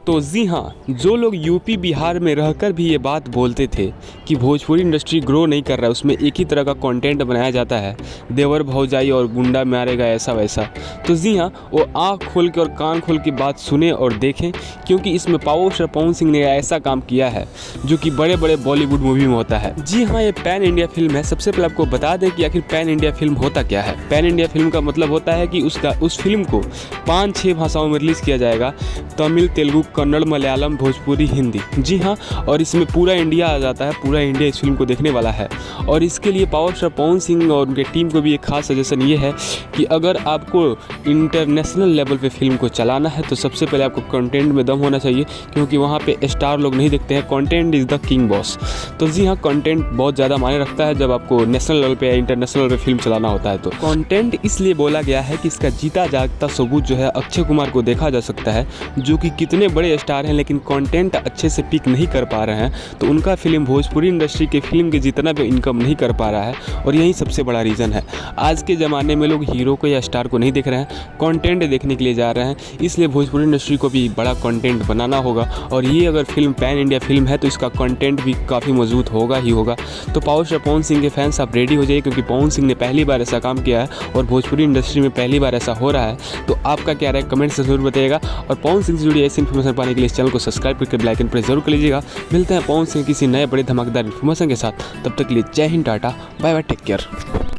तो जी हाँ, जो लोग यूपी बिहार में रहकर भी ये बात बोलते थे कि भोजपुरी इंडस्ट्री ग्रो नहीं कर रहा है, उसमें एक ही तरह का कंटेंट बनाया जाता है, देवर भौजाई और गुंडा मारेगा ऐसा वैसा, तो जी हाँ, वो आँख खोल के और कान खोल के बात सुने और देखें, क्योंकि इसमें पावर स्टार पवन सिंह ने ऐसा काम किया है जो कि बड़े बड़े बॉलीवुड मूवी में होता है। जी हाँ, ये पैन इंडिया फिल्म है। सबसे पहले आपको बता दें कि आखिर पैन इंडिया फिल्म होता क्या है। पैन इंडिया फिल्म का मतलब होता है कि उस फिल्म को 5-6 भाषाओं में रिलीज़ किया जाएगा, तमिल, तेलुगु, कन्नड़, मलयालम, भोजपुरी, हिंदी। जी हाँ, और इसमें पूरा इंडिया आ जाता है, पूरा इंडिया इस फिल्म को देखने वाला है। और इसके लिए पावर स्टार पवन सिंह और उनके टीम को भी एक खास सजेशन ये है कि अगर आपको इंटरनेशनल लेवल पे फिल्म को चलाना है तो सबसे पहले आपको कंटेंट में दम होना चाहिए, क्योंकि वहाँ पे स्टार लोग नहीं देखते हैं। Content is the king boss. तो जी हाँ, कंटेंट बहुत ज़्यादा मायने रखता है जब आपको नेशनल लेवल पे या इंटरनेशनल लेवल पे फिल्म चलाना होता है। तो कंटेंट इसलिए बोला गया है कि इसका जीता जागता सबूत जो है अक्षय कुमार को देखा जा सकता है, जो कि कितने बड़े स्टार हैं लेकिन कंटेंट अच्छे से पिक नहीं कर पा रहे हैं। तो उनका फिल्म भोजपुरी इंडस्ट्री के फिल्म के जितना भी इनकम नहीं कर पा रहा है, और यही सबसे बड़ा रीज़न है। आज के ज़माने में लोग हीरो को या स्टार को नहीं देख रहे हैं, कंटेंट देखने के लिए जा रहे हैं। इसलिए भोजपुरी इंडस्ट्री को भी बड़ा कंटेंट बनाना होगा, और ये अगर फिल्म पैन इंडिया फिल्म है तो इसका कंटेंट भी काफ़ी मजबूत होगा ही होगा। तो पावर स्टार पवन सिंह के फैंस आप रेडी हो जाइए, क्योंकि पवन सिंह ने पहली बार ऐसा काम किया है और भोजपुरी इंडस्ट्री में पहली बार ऐसा हो रहा है। तो आपका क्या राय कमेंट से जरूर बताइएगा, और पवन सिंह से जुड़ी ऐसी इन्फॉर्मेशन पाने के लिए इस चैनल को सब्सक्राइब करके बेल आइकन प्रेस जरूर कर लीजिएगा। मिलते हैं पवन सिंह किसी नए बड़े धमाकेदार इन्फॉर्मेशन के साथ। तब तक के लिए जय हिंद, tata, bye bye, take care.